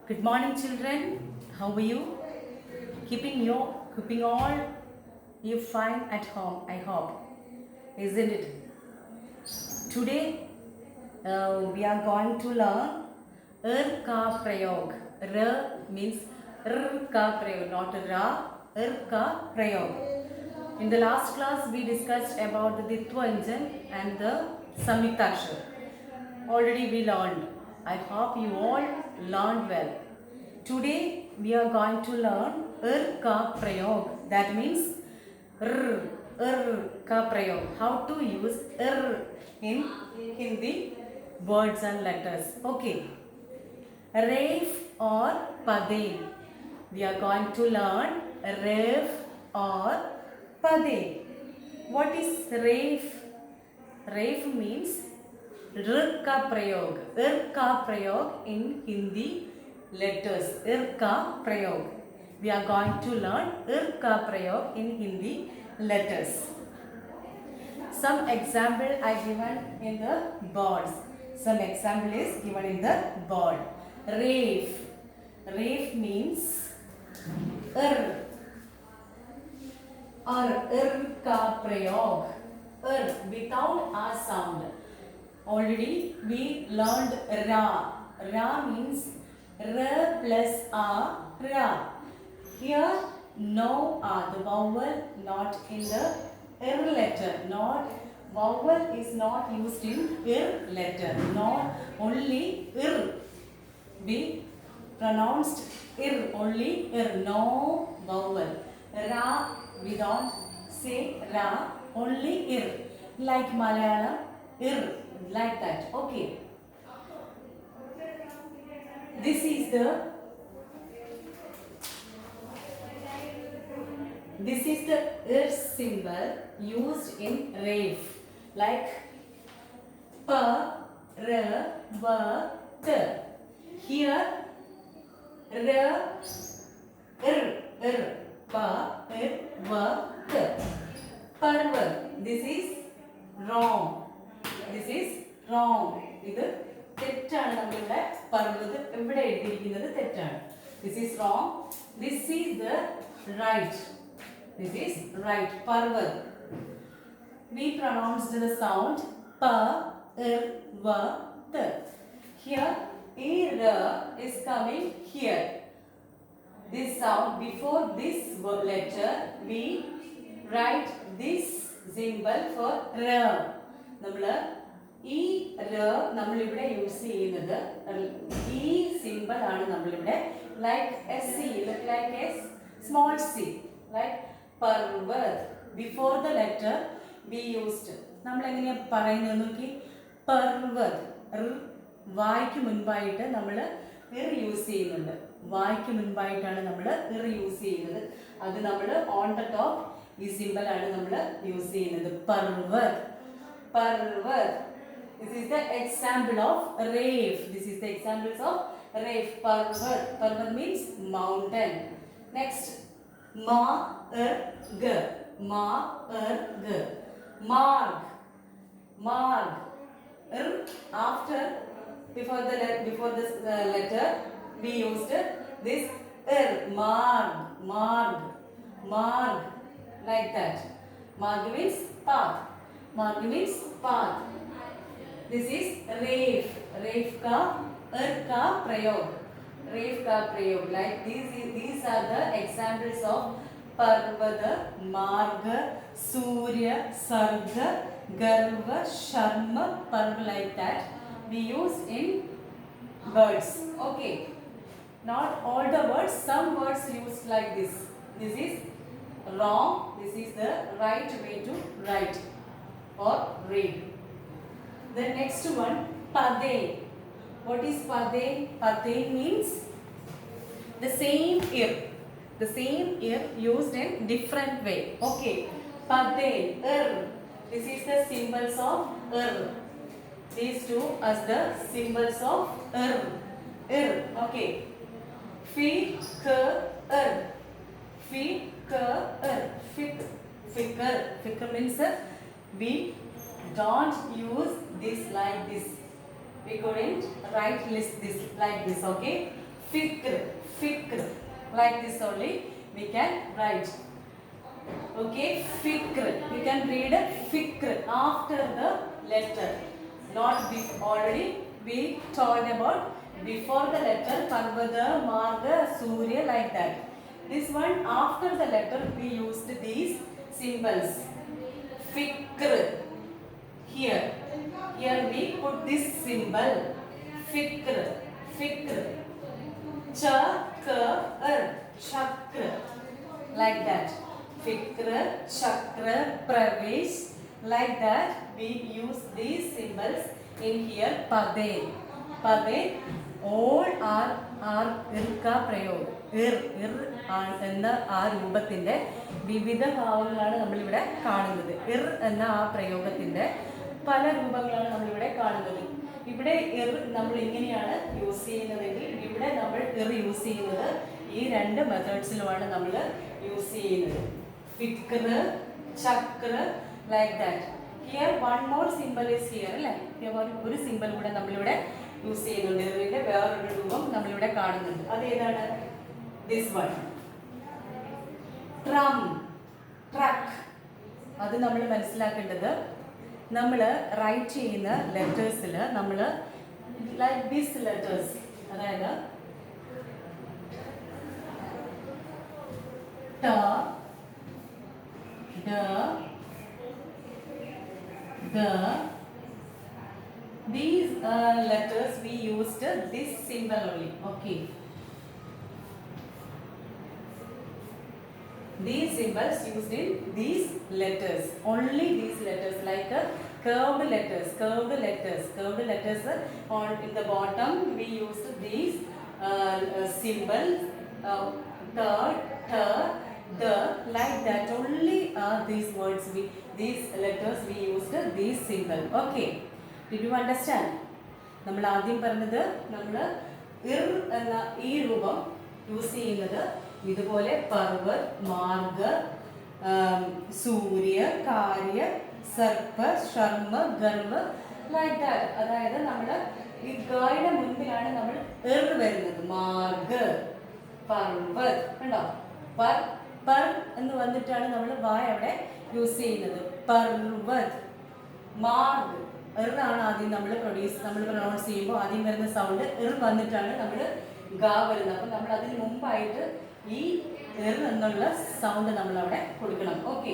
Good morning, children. How are you? Keeping all you fine at home. I hope, isn't it? Today we are going to learn ka prayog. Means ka prayog, not ra. Ka prayog. In the last class, we discussed about the Ditwanjan and the Samyuktakshar. Already we learned. I hope you all learned well. Today we are going to learn ka prayog. That means ka prayog. How to use in Hindi words and letters. Okay. Ref or Pade. We are going to learn ref or Pade. What is ref? Ref means ka prayog. Ka prayog in Hindi letters. Ka prayog. We are going to learn ka prayog in Hindi letters. Some example I given in the boards. Some example is given in the board. Ref. Ref means ka prayog. Without a sound. Already we learned ra. Ra means r plus a, ra. Here no a, the vowel not in the r letter. Not vowel is not used in r letter. Not only r. We pronounced r, only r, no vowel. Ra, we don't say ra, only r. Like Malayalam, r, like that. Okay. This is the r symbol used in ref. Like pa, ra, va, ta. Here pa, va, ta. Parvat. This is wrong. This is wrong. ഇത് തെറ്റാണ്. നമ്മളിവിടെ പറഞ്ഞത് ഇവിടെ എഴുതിയിരിക്കുന്നത് തെറ്റാണ്. This is wrong. This is the right. This is right. Parvat. We pronounced the sound pa, va, ta. Here ra is coming here. This sound before this letter we write this symbol for ra. നമ്മള് ഈ നമ്മളിവിടെ use ചെയ്യുന്നത് ഈ simple ആണ് നമ്മളിവിടെ like S C like S small C like parvat before the letter V used. നമ്മൾ എങ്ങനെയാ പറയുന്നത് നോക്കി. പർവത് വായ്ക്ക് മുൻപായിട്ട് നമ്മൾ യൂസ് ചെയ്യുന്നുണ്ട്. വായ്ക്ക് മുൻപായിട്ടാണ് നമ്മൾ യൂസ് ചെയ്യുന്നത്. അത് നമ്മൾ ഓൺ ദ ടോപ്പ് ഈ സിമ്പിൾ ആണ് നമ്മൾ യൂസ് ചെയ്യുന്നത്. Parvath. Parvat. This is the example of ref. This is the examples of ref. Parvat. Parvat means mountain. Next, marg. Marg. Marg. Marg. After before this letter we used this marg. Marg. Marg. Like that. Marg means path. Marg means path. This is ref. Ref ka prayog. Ref ka prayog. Like these are the examples of Parvada, Marga, Surya, Sarga, Garva, Sharma, Parva, like that we use in words. Okay. Not all the words. Some words used like this. This is wrong. This is the right way to write or read. The next one, Pade. What is Pade? Pade means the same ear. The same ear used in different way. Okay. Pade. This is the symbols of These two are the symbols of Okay. Fikr. Fikr means we don't use this like this. We couldn't write this like this. Okay. fikr, fikr. Like this only we can write. Okay, fikr. You can read fikr after the letter. Not already we talked about before the letter Parvada, Marga, Surya, like that. This one after the letter we used these symbols. Fikr. Here we put this symbol. Fikr, fikr. Chakr, chakra. Like that. Fikra, chakra, pravesh. Like that we use these symbols in here. Pade. Pade. All are irka prayog. Ir എന്ന ആ രൂപത്തിൻ്റെ വിവിധ ഭാവങ്ങളാണ് നമ്മളിവിടെ കാണുന്നത്. ഇർ എന്ന ആ പ്രയോഗത്തിൻ്റെ പല രൂപങ്ങളാണ് നമ്മളിവിടെ കാണുന്നത്. ഇവിടെ ഇർ നമ്മൾ ഇങ്ങനെയാണ് യൂസ് ചെയ്യുന്നതെങ്കിൽ ഇവിടെ നമ്മൾ ഇർ യൂസ് ചെയ്യുന്നത് ഈ രണ്ട് മെത്തേഡ്സിലുമാണ് നമ്മൾ യൂസ് ചെയ്യുന്നത്. Fikr, chakra, like that. Here one more simple is here അല്ലേ. ഒരു സിമ്പിൾ കൂടെ നമ്മളിവിടെ യൂസ് ചെയ്യുന്നുണ്ട്. ഇറിന്റെ വേറൊരു രൂപം നമ്മളിവിടെ കാണുന്നുണ്ട്. അതേതാണ്? This one. Tram, truck. അത് നമ്മൾ മനസ്സിലാക്കേണ്ടത് നമ്മൾ റൈറ്റ് ചെയ്യുന്ന ലെറ്റേഴ്സിൽ നമ്മൾ ലൈക്ക് ദിസ് ലെറ്റേഴ്സ്, അതായത് ട, ഡ, the, these letters we used this symbol only. Okay, these symbols used in these letters, only these letters, like curved letters, curved letters, curved letters. On in the bottom we used these symbols, ta, ta, the, like that. Only these words these letters we used these symbol. Okay, did you understand? നമ്മൾ ആദ്യം പറഞ്ഞത് നമ്മൾ ഇർ എന്ന ഈ രൂപം use ചെയ്യുന്നത് ഇതുപോലെ പർവ്വത്, മാർഗ, സൂര്യ, കാര്യ, സർപ്പ, ശർമ്മ, ഗർഭ, ലൈക്ക് ദാറ്റ്. അതായത് നമ്മൾ ഈ ഗായുടെ മുൻപിലാണ് നമ്മൾ ഇർ വരുന്നത്. മാർഗ, പർവ്വത്, കണ്ടോ? പർ എന്ന് വന്നിട്ടാണ് നമ്മൾ വായ അവിടെ യൂസ് ചെയ്യുന്നത്. പർവ്വത്, മാർഗ്. ഇറാണ് ആദ്യം നമ്മൾ പ്രൊണൗൺസ് ചെയ്യുമ്പോൾ ആദ്യം വരുന്ന സൗണ്ട് ഇർ വന്നിട്ടാണ് നമ്മൾ ഗാ വരുന്നത്. അപ്പം നമ്മൾ അതിന് മുമ്പായിട്ട് ഈ ഇർ എന്നുള്ള സൗണ്ട് നമ്മൾ അവിടെ കൊടുക്കണം. Okay,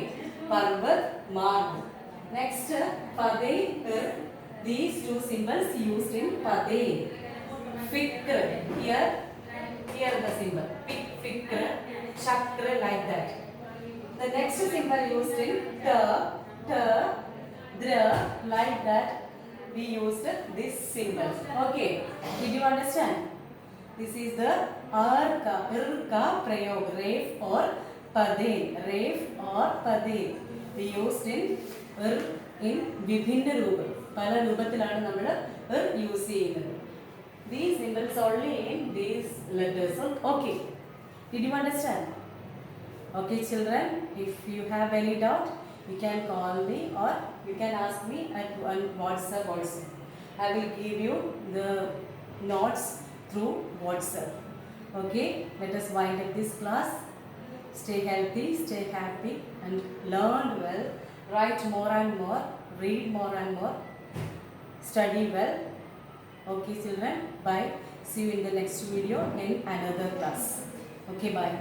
parvat, marg. Next pade, ir. These two symbols used in pade. Fikr, here the symbol. Fikr, chakra, like that. The next symbol used in ta, dra, like that. We used this symbol. Okay, did you understand? This is the irka prayog, ref or pade, ref or pade. We used in vibhinna roopa. Pala roopathilana nammal use cheyyunnathu. These symbols only in these letters. Okay, did you understand? Okay children, if you have any doubt you can call me or you can ask me at WhatsApp also. I will give you the notes through WhatsApp. Okay, let us wind up this class. Stay healthy, stay happy and learn well. Write more and more, read more and more, study well. Okay children, bye. See you in the next video in another class. Okay, bye.